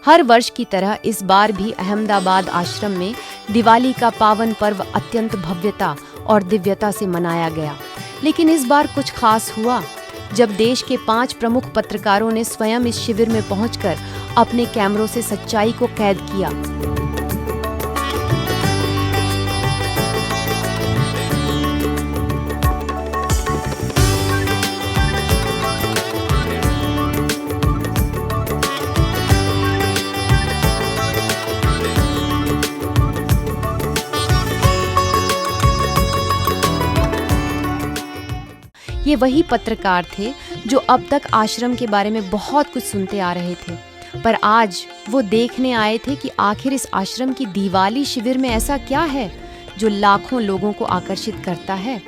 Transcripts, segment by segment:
हर वर्ष की तरह इस बार भी अहमदाबाद आश्रम में दिवाली का पावन पर्व अत्यंत भव्यता और दिव्यता से मनाया गया। लेकिन इस बार कुछ खास हुआ जब देश के 5 प्रमुख पत्रकारों ने स्वयं इस शिविर में पहुंचकर अपने कैमरों से सच्चाई को कैद किया। ये वही पत्रकार थे जो अब तक आश्रम के बारे में बहुत कुछ सुनते आ रहे थे, पर आज वो देखने आए थे कि आखिर इस आश्रम की दिवाली शिविर में ऐसा क्या है जो लाखों लोगों को आकर्षित करता है।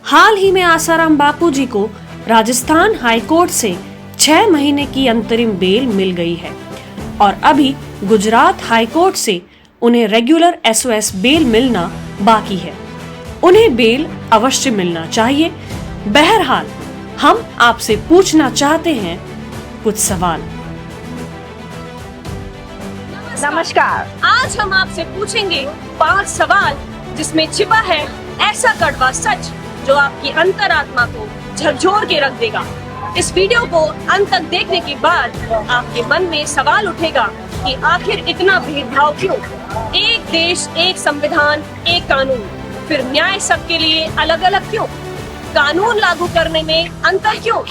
हाल ही में आसाराम बापूजी को राजस्थान हाई कोर्ट से 6 महीने की अंतरिम बेल मिल गई है और अभी गुजरात हाई कोर्ट से उन्हें रेगुलर SOS बेल मिलना बाकी है। उन्हें बेल अवश्य मिलना चाहिए। बहरहाल हम आपसे पूछना चाहते हैं कुछ सवाल। नमस्कार। आज हम आपसे पूछेंगे 5 सवाल जिसमें छिपा है ऐसा कड़वा सच जो आपकी अंतरात्मा को झकझोर के रख देगा। इस वीडियो को अंत तक देखने के बाद आपके मन में सवाल उठेगा कि आखिर इतना भेदभाव क्यों? एक देश, एक संविधान, एक कानून, फिर न्याय सबके लिए अलग अलग क्यों? कानून लागू करने में अंतर क्यों?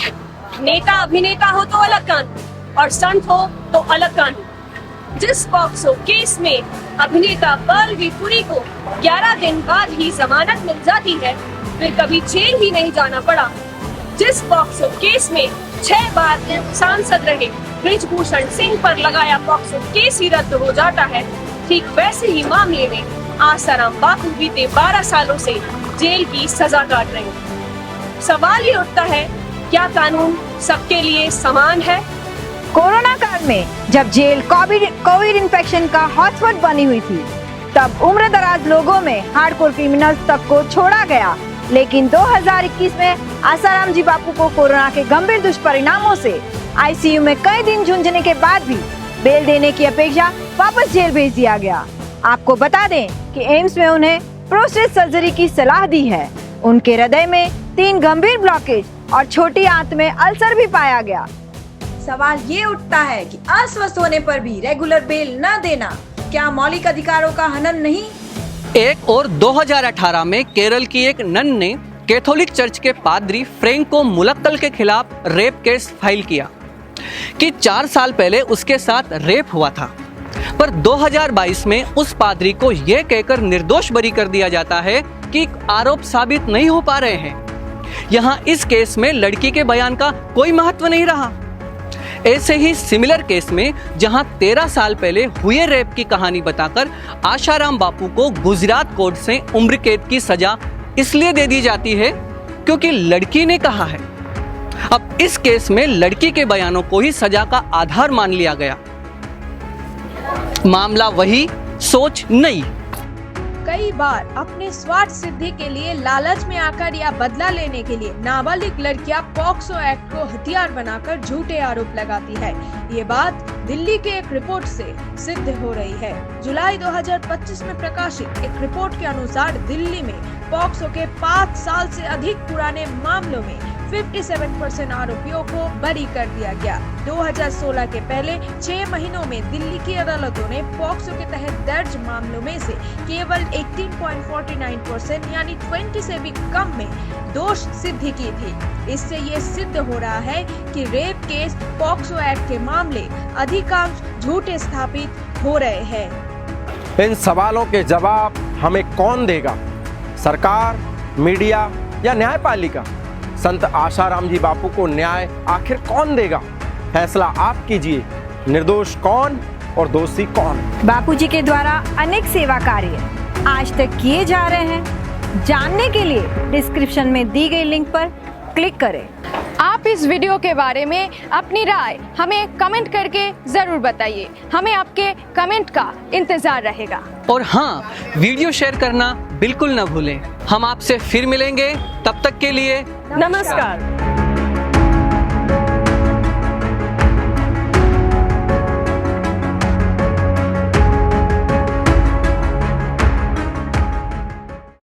नेता अभिनेता हो तो अलग कानून और संत हो तो अलग कानून। जिस पॉक्सो केस में अभिनेता बलवीर पुरी को 11 दिन बाद ही जमानत मिल जाती है, फिर कभी जेल ही नहीं जाना पड़ा। जिस पॉक्सो केस में 6 बार सांसद रहे बृजभूषण सिंह पर लगाया पॉक्सो केस ही रद्द हो जाता है, ठीक वैसे ही मामले में आसाराम बापू बीते 12 सालों से जेल की सजा काट रहे हैं। सवाल ये उठता है, क्या कानून सबके लिए समान है? कोरोना काल में जब जेल कोविड इन्फेक्शन का हॉटस्पॉट बनी हुई थी, तब उम्र दराज लोगों में हार्डकोर क्रिमिनल्स तक को छोड़ा गया। लेकिन 2021 में आसाराम जी बापू को कोरोना के गंभीर दुष्परिणामों से ICU में कई दिन झुंझने के बाद भी बेल देने की अपेक्षा वापस जेल भेज दिया गया। आपको बता दें कि एम्स में उन्हें प्रोस्टेट सर्जरी की सलाह दी है। उनके हृदय में 3 गंभीर ब्लॉकेज और छोटी आंत में अल्सर भी पाया गया। सवाल ये उठता है कि अस्वस्थ होने पर भी रेगुलर बेल न देना क्या मौलिक अधिकारों का हनन नहीं? एक और 2018 में केरल की एक नन ने कैथोलिक चर्च के पादरी फ्रैंको मुलक्कल के खिलाफ रेप केस फाइल किया कि 4 साल पहले उसके साथ रेप हुआ था, पर 2022 में उस पादरी को यह कहकर निर्दोष बरी कर दिया जाता है कि आरोप साबित नहीं हो पा रहे हैं। यहाँ इस केस में लड़की के बयान का कोई महत्व नहीं रहा। ऐसे ही सिमिलर केस में जहां 13 साल पहले हुए रेप की कहानी बताकर आसाराम बापू को गुजरात कोर्ट से उम्र कैद की सजा इसलिए दे दी जाती है क्योंकि लड़की ने कहा है। अब इस केस में लड़की के बयानों को ही सजा का आधार मान लिया गया। मामला वही, सोच नई। कई बार अपने स्वार्थ सिद्धि के लिए लालच में आकर या बदला लेने के लिए नाबालिग लड़कियां पॉक्सो एक्ट को हथियार बनाकर झूठे आरोप लगाती है। ये बात दिल्ली के एक रिपोर्ट से सिद्ध हो रही है। जुलाई 2025 में प्रकाशित एक रिपोर्ट के अनुसार दिल्ली में पॉक्सो के 5 साल से अधिक पुराने मामलों में 57% आरोपियों को बरी कर दिया गया। 2016 के पहले 6 महीनों में दिल्ली की अदालतों ने पॉक्सो के तहत दर्ज मामलों में से केवल 18.49% यानी 20 से भी कम में दोष सिद्धि की थी। इससे ये सिद्ध हो रहा है कि रेप केस पॉक्सो एक्ट के मामले अधिकांश झूठे स्थापित हो रहे हैं। इन सवालों के जवाब हमें कौन देगा? सरकार, मीडिया या न्यायपालिका? संत आसाराम जी बापू को न्याय आखिर कौन देगा? फैसला आप कीजिए, निर्दोष कौन और दोषी कौन? बापूजी के द्वारा अनेक सेवा कार्य आज तक किए जा रहे हैं। जानने के लिए डिस्क्रिप्शन में दी गई लिंक पर क्लिक करें। आप इस वीडियो के बारे में अपनी राय हमें कमेंट करके जरूर बताइए। हमें आपके कमेंट का इंतजार रहेगा। और हाँ, वीडियो शेयर करना बिल्कुल न भूलें। हम आपसे फिर मिलेंगे, तब तक के लिए नमस्कार।